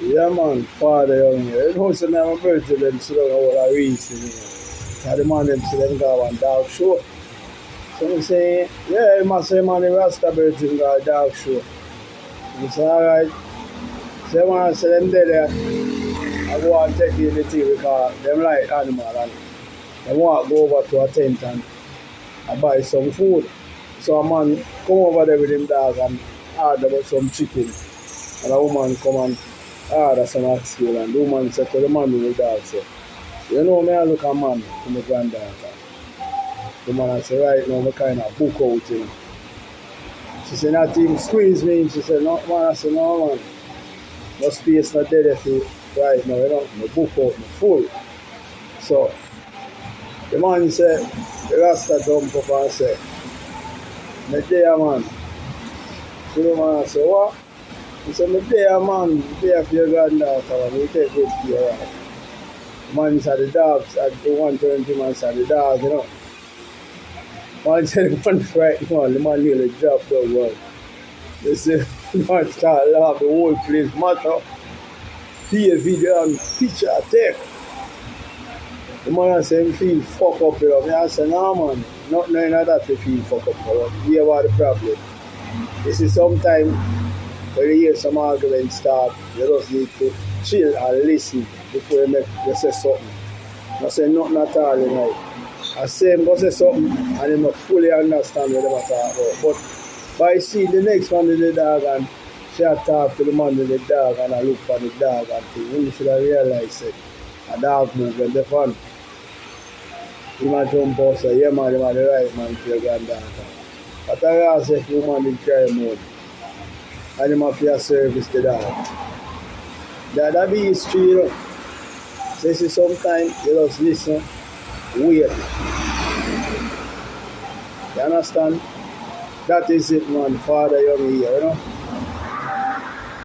Yeah, man, father young here. You know, so now my birthday them sit down all a reason, you know. So the man them sit them go on dog show. So I'm saying, yeah, you must say man the Rasta birthday go a dog show. I say, alright. So man say them there, I go and take the thing because them like animal and they want to go over to a tent and I buy some food. So a man come over there with him dog and order about some chicken. And a woman come and order some oxtail and the woman said to the man with the dog, say, you know me I look a man to my granddaughter. The man say, right now I kind of book out, you know. She said, not even squeeze me. She said, no man. I said, no man. No space not there for right now, you know. My book out, my full. So the man said, the Rasta jump up and say, me there man. So the man said, what? He said, me there man, there for your granddaughter, man. You take good care of her. The man said the dogs, at the 120 man said the dog, you know. Man said the man frightened man, the man nearly dropped the world. They said, the man started laughing, the whole place matter. See a video and picture take. The man said, he feel fuck up, you know. I said, no man, not knowing that you feel fuck up, you know. Here what the problem. You see, sometimes when you hear some argument start, you just need to chill and listen before you say something. I say nothing at all, you know. I say him go say something and he not fully understand what they talk about. But by see the next man with the dog and she talk to the man with the dog and I look for the dog and thing, you should have realized it. A dog movement, the fun. He might jump out say, yeah man, you are the right man for your granddaughter. But I ask if you man in cry mode and you must have service to dog. That be history, you know. So you see sometimes you just listen, wait. You understand? That is it, man. Father, young here, you know.